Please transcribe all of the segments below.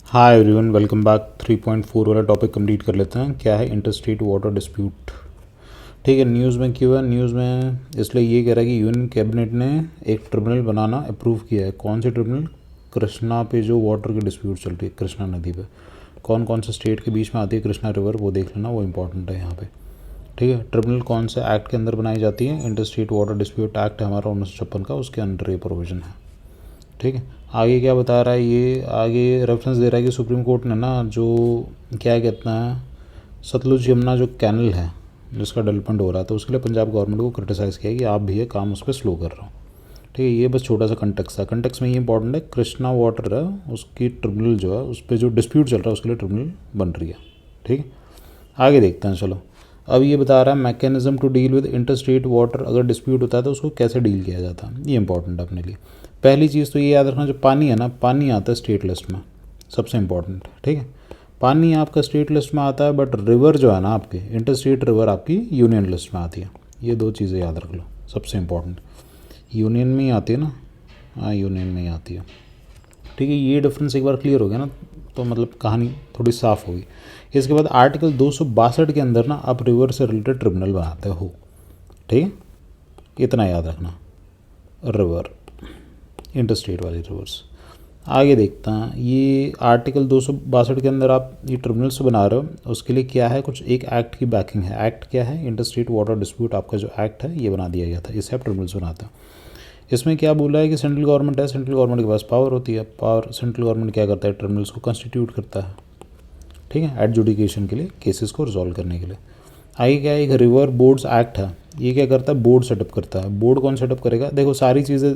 Hi everyone, welcome back. 3.4 वाला topic complete कर लेते हैं। क्या है इंटरस्टेट वाटर डिस्प्यूट। ठीक है, न्यूज़ में क्यों है? न्यूज़ में इसलिए ये कह रहा है कि यूनियन कैबिनेट ने एक ट्रिब्यूनल बनाना अप्रूव किया है। कौन से ट्रिब्यूनल? कृष्णा पे जो वाटर की डिस्प्यूट चल रही है, कृष्णा नदी पे कौन कौन से स्टेट के बीच में आती है कृष्णा रिवर, वो देख लेना, वो इंपॉर्टेंट है यहाँ पे। ठीक है, ट्रिब्यूनल कौन से एक्ट के अंदर बनाई जाती है? इंटरस्टेट वाटर डिस्प्यूट एक्ट है हमारा 1956 का, उसके अंडर ये प्रोविज़न है। ठीक है, आगे क्या बता रहा है ये? आगे रेफरेंस दे रहा है कि सुप्रीम कोर्ट ने ना जो क्या कहते हैं सतलुज यमुना जो कैनल है जिसका डेवलपमेंट हो रहा है, तो उसके लिए पंजाब गवर्नमेंट को क्रिटिसाइज़ किया कि आप भी ये काम उस पर स्लो कर रहे हो। ठीक है, ये बस छोटा सा कंटेक्स है। कंटेक्स में ये इंपॉर्टेंट है, कृष्णा वाटर है उसकी ट्रिब्यूनल जो है उस पर जो डिस्प्यूट चल रहा है उसके लिए ट्रिब्यूनल बन रही है। ठीक है, आगे देखते हैं। चलो, अब ये बता रहा है mechanism to deal with interstate water. अगर डिस्प्यूट होता है तो उसको कैसे डील किया जाता है, ये इंपॉर्टेंट है अपने लिए। पहली चीज़ तो ये याद रखना, जो पानी है ना, पानी आता है स्टेट लिस्ट में, सबसे इंपॉर्टेंट। ठीक है, पानी आपका स्टेट लिस्ट में आता है, बट रिवर जो है ना आपके, इंटरस्टेट रिवर आपकी यूनियन लिस्ट में आती है। ये दो चीज़ें याद रख लो, सबसे इंपॉर्टेंट। यूनियन में ही आती है ना, हाँ यूनियन में ही आती है। ठीक है, ये डिफरेंस एक बार क्लियर हो गया ना, तो मतलब कहानी थोड़ी साफ होगी। इसके बाद आर्टिकल 262 के अंदर ना आप रिवर से रिलेटेड ट्रिब्यूनल बनाते हो। ठीक है, इतना याद रखना, रिवर, इंटरस्टेट वाली रिवर्स। आगे देखते हैं, ये आर्टिकल 262 के अंदर आप ये ट्रिब्यूनल्स बना रहे हो, उसके लिए क्या है, कुछ एक एक्ट की बैकिंग है। एक्ट क्या है? इंटरस्टेट वाटर डिस्प्यूट आपका जो एक्ट है ये बना दिया गया था, इससे आप ट्रिब्यूनल्स बनाते हैं। इसमें क्या बोला है कि सेंट्रल गवर्नमेंट है, सेंट्रल गवर्नमेंट के पास पावर होती है। पावर सेंट्रल गवर्नमेंट क्या करता है? ट्रिब्यूनल्स को कॉन्स्टिट्यूट करता है। ठीक है, एडजुडिकेशन के लिए, केसेस को रिजॉल्व करने के लिए। आगे क्या है, एक रिवर बोर्ड्स एक्ट है। ये क्या करता है? बोर्ड सेटअप करता है। बोर्ड कौन सेटअप करेगा? देखो सारी चीज़ें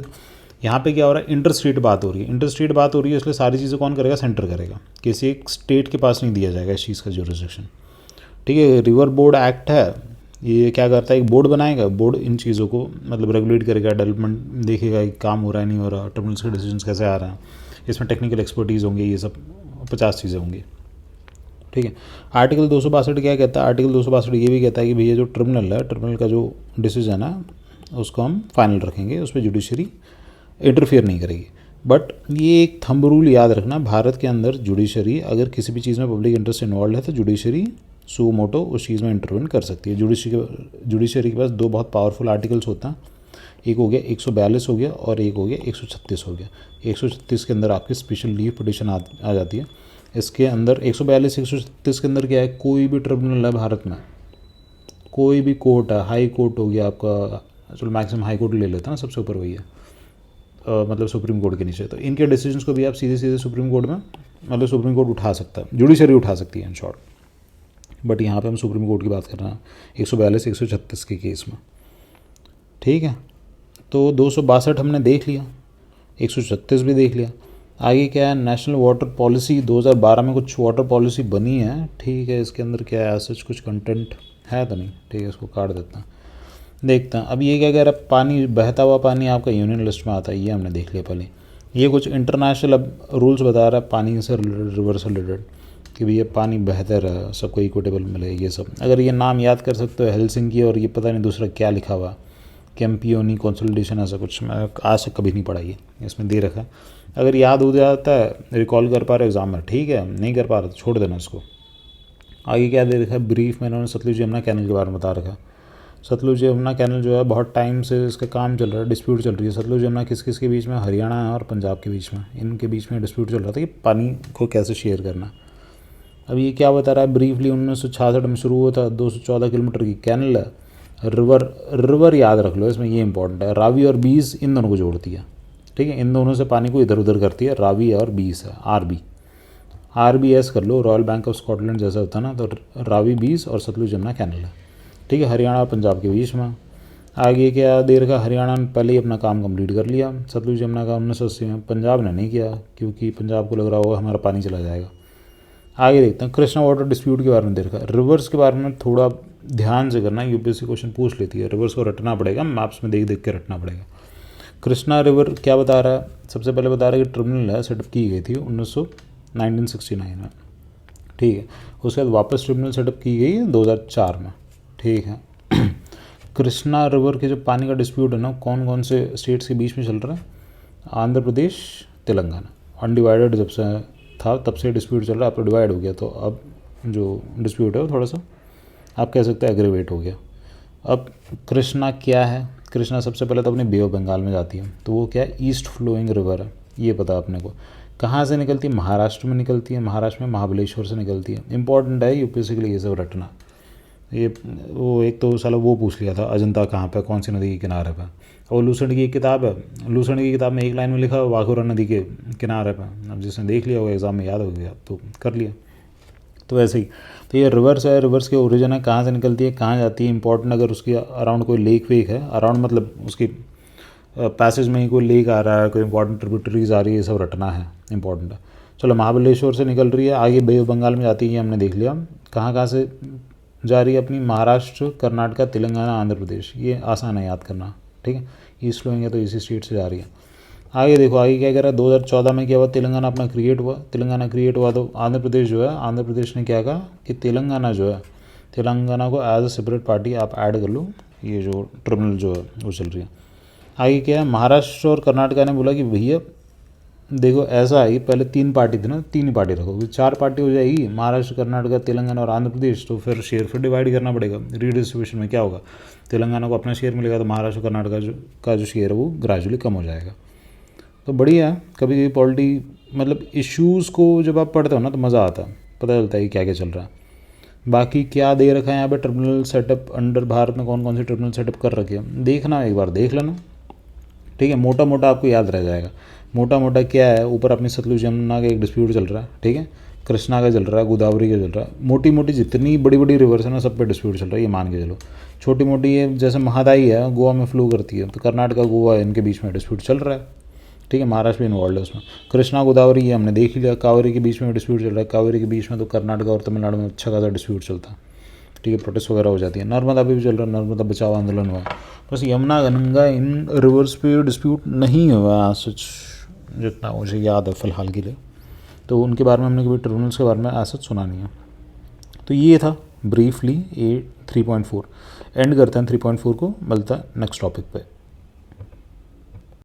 यहाँ पे क्या हो रहा है, इंटर स्टेट बात हो रही है। इंटर स्टेट बात हो रही है, इसलिए सारी चीज़ें कौन करेगा? सेंटर करेगा। किसी एक स्टेट के पास नहीं दिया जाएगा इस चीज़ का जुरिसडिक्शन। ठीक है, रिवर बोर्ड एक्ट है, ये क्या करता है? एक बोर्ड बनाएगा, बोर्ड इन चीज़ों को मतलब रेगुलेट करेगा, डेवलपमेंट देखेगा कि काम हो रहा है नहीं हो रहा, ट्रिब्यूनल्स के डिसीजन कैसे आ रहे हैं, इसमें टेक्निकल एक्सपर्टीज़ होंगे, ये सब 50 चीज़ें होंगी। ठीक है, आर्टिकल 262 क्या कहता है? आर्टिकल 262 ये भी कहता है कि भैया जो ट्रिब्यूनल है, ट्रिब्यूनल का जो डिसीजन है उसको हम फाइनल रखेंगे, उस पर जुडिशरी इंटरफियर नहीं करेगी। बट ये एक थंब रूल याद रखना, भारत के अंदर जुडिशरी अगर किसी भी चीज़ में पब्लिक इंटरेस्ट इन्वॉल्व है तो जुडिशरी सू मोटो उस चीज़ में इंटरवेन कर सकती है। जुडिशरी के पास दो बहुत पावरफुल आर्टिकल्स होते हैं, एक हो गया 142 हो गया और एक हो गया 136 हो गया। 136 के अंदर आपकी स्पेशल लीव पिटिशन आ जाती है। इसके अंदर 142 136 के अंदर क्या है, कोई भी ट्रिब्यूनल है भारत में, कोई भी कोर्ट है, हाई कोर्ट हो गया आपका, चलो मैक्सिमम हाई कोर्ट ले लेते हैं ना, सबसे ऊपर वही है, मतलब सुप्रीम कोर्ट के नीचे, तो इनके डिसीजंस को भी आप सीधे सीधे सुप्रीम कोर्ट में, मतलब सुप्रीम कोर्ट उठा सकता है, जुडिशरी उठा सकती है इन शॉर्ट। बट यहाँ पे हम सुप्रीम कोर्ट की बात कर रहे हैं 142 136 के केस में। ठीक है, तो 262 हमने देख लिया, 136 भी देख लिया। आगे क्या है, नेशनल वाटर पॉलिसी 2012 में कुछ वाटर पॉलिसी बनी है। ठीक है, इसके अंदर क्या है, सच कुछ कंटेंट है तो नहीं। ठीक है, इसको काट देते हैं, देखते हैं। अब ये क्या कह रहा है, पानी, बहता हुआ पानी आपका यूनियन लिस्ट में आता है, ये हमने देख लिया पहले। ये कुछ इंटरनेशनल अब रूल्स बता रहा है पानी से रिलेटेड, रिवर से रिलेटेड, कि भैया पानी बेहतर है, सबको इक्विटेबल मिले, ये सब। अगर ये नाम याद कर सकते हो, हेलसिंकी और ये पता नहीं दूसरा क्या लिखा हुआ, कैंपियोनी कंसोलिडेशन, ऐसा कुछ, मैं आज तक कभी नहीं पढ़ा, ये इसमें दे रखा है। अगर याद हो जाता है, रिकॉल कर पा रहे हो एग्जाम में, ठीक है, नहीं कर पा रहे तो छोड़ देना इसको। आगे क्या दे रखा है, ब्रीफ में इन्होंने सतलुज यमुना कैनल के बारे में बता रखा है। सतलुज यमुना कैनल जो है बहुत टाइम से इसका काम चल रहा है, डिस्प्यूट चल रही है। सतलुज यमुना किस किस के बीच में? हरियाणा है और पंजाब के बीच में, इनके बीच में डिस्प्यूट चल रहा था कि पानी को कैसे शेयर करना। अब ये क्या बता रहा है, ब्रीफली 1966 में शुरू हुआ था, 214 किलोमीटर की कैनल है। रिवर, रिवर याद रख लो इसमें, ये इंपॉर्टेंट है। रावी और बीस इन दोनों को जोड़ती है। ठीक है, इन दोनों से पानी को इधर उधर करती है, रावी और बीस है, RBS कर लो, रॉयल बैंक ऑफ स्कॉटलैंड जैसा होता है ना, तो रावी, बीस और सतलुज यमुना कैनल है। ठीक है, हरियाणा और पंजाब के बीच में। आगे क्या दे रखा, हरियाणा ने पहले ही अपना काम कंप्लीट कर लिया सतलुज यमुना का 1980 में, पंजाब ने नहीं किया क्योंकि पंजाब को लग रहा होगा हमारा पानी चला जाएगा। आगे देखते हैं, कृष्णा वाटर डिस्प्यूट के बारे में दे रखा है। रिवर्स के बारे में थोड़ा ध्यान से करना, UPSC क्वेश्चन पूछ लेती है, रिवर्स को रटना पड़ेगा, मैप्स में देख देख के रटना पड़ेगा। कृष्णा रिवर क्या बता रहा है, सबसे पहले बता रहा है कि ट्रिब्यूनल है, सेटअप की गई थी 1969 में। ठीक है, उसके बाद वापस ट्रिब्यूनल सेटअप की गई है 2004 में। ठीक है, कृष्णा रिवर के जो पानी का डिस्प्यूट है ना, कौन कौन से स्टेट्स के बीच में चल रहा है? आंध्र प्रदेश, तेलंगाना, अनडिवाइडेड जब से था तब से डिस्प्यूट चल रहा है, अब तो डिवाइड हो गया, तो अब जो डिस्प्यूट है वो थोड़ा सा आप कह सकते हैं एग्रीवेट हो गया। अब कृष्णा क्या है? कृष्णा सबसे पहले तो अपने बे ऑफ बंगाल में जाती है, तो वो क्या है, ईस्ट फ्लोइंग रिवर है, ये पता अपने को। कहाँ से निकलती है? महाराष्ट्र में निकलती है, महाराष्ट्र में महाबलेश्वर से निकलती है। इंपॉर्टेंट है यूपीएससी के लिए ये सब रटना। ये वो एक तो साला वो पूछ लिया था, अजंता कहाँ पे, कौन सी नदी के किनारे पे, और लूसेंट की एक किताब है, लूसेंट की किताब में एक लाइन में लिखा है वाघोरा नदी के किनारे पे। अब जिसने देख लिया होगा एग्ज़ाम में याद हो गया तो कर लिया। तो ऐसे ही, तो ये रिवर्स है, रिवर्स के ओरिजिन है, कहाँ से निकलती है, कहाँ जाती है, इंपॉर्टेंट। अगर उसकी अराउंड कोई लेक वेक है, अराउंड मतलब उसकी पैसेज में ही कोई लेक आ रहा है, कोई इंपॉर्टेंट ट्रिब्यूटरीज आ रही है, ये सब रटना है, इंपॉर्टेंट है। चलो महाबलेश्वर से निकल रही है, आगे बे ऑफ बंगाल में जाती है, ये हमने देख लिया। कहाँ कहाँ से जा रही है अपनी? महाराष्ट्र, कर्नाटका, तेलंगाना, आंध्र प्रदेश, ये आसान है याद करना, ठीक है। ईस्ट फ्लोइंग है तो इसी स्टेट से जा रही है। आगे देखो, आगे क्या कह रहा है, 2014 में क्या हुआ, तेलंगाना अपना क्रिएट हुआ। तेलंगाना क्रिएट हुआ तो आंध्र प्रदेश जो है, आंध्र प्रदेश ने क्या कहा कि तेलंगाना जो है, तेलंगाना को एज अ सेपरेट पार्टी आप ऐड कर लो, ये जो ट्रिब्यूनल जो है वो चल रही है। आगे क्या है, महाराष्ट्र और कर्नाटका ने बोला कि भैया देखो ऐसा है, पहले 3 पार्टी थी ना, 3 ही पार्टी रखोगे, 4 पार्टी हो जाएगी, महाराष्ट्र, कर्नाटका, तेलंगाना और आंध्र प्रदेश, तो फिर शेयर फिर डिवाइड करना पड़ेगा। रीडिस्ट्रीब्यूशन में क्या होगा, तेलंगाना को अपना शेयर मिलेगा, तो महाराष्ट्र कर्नाटका का जो शेयर है वो ग्रेजुअली कम हो जाएगा। तो बढ़िया है, कभी कभी पॉलिटी मतलब इश्यूज़ को जब आप पढ़ते हो ना तो मज़ा आता है, पता चलता है कि क्या क्या चल रहा है। बाकी क्या दे रखा है यहाँ पे, ट्रिब्यूनल सेटअप अंडर भारत में कौन कौन से ट्रिब्यूनल सेटअप कर रखे हैं, देखना एक बार देख लेना, ठीक है। मोटा मोटा आपको याद रह जाएगा। मोटा मोटा क्या है, ऊपर अपनी सतलुज यमुना का एक डिस्प्यूट चल रहा है, ठीक है, कृष्णा का चल रहा है, गोदावरी का चल रहा है, मोटी मोटी जितनी बड़ी बड़ी रिवर्स है ना सब पे डिस्प्यूट चल रहा है, ये मान के चलो। छोटी मोटी ये जैसे महादाई है, गोवा में फ्लो करती है, तो कर्नाटका गोवा इनके बीच में डिस्प्यूट चल रहा है, ठीक है, महाराष्ट्र भी इन्वॉल्व है उसमें। कृष्णा गोदावरी ये हमने देख लिया। कावेरी के बीच में डिस्प्यूट चल रहा है, कावेरी के बीच में तो कर्नाटका और तमिलनाडु में अच्छा खासा डिस्प्यूट चलता है, ठीक है, प्रोटेस्ट वगैरह हो जाती है। नर्मदा भी चल रहा है, नर्मदा बचाओ आंदोलन हुआ। बस यमुना गंगा इन रिवर्स पे डिस्प्यूट नहीं हुआ सच, जितना मुझे याद है फ़िलहाल के लिए, तो उनके बारे में हमने कभी ट्रिब्यूनल्स के बारे में ऐसा सुना नहीं है। तो ये था ब्रीफली 3.4। एंड करते हैं 3.4 को, मिलता है नेक्स्ट टॉपिक पे।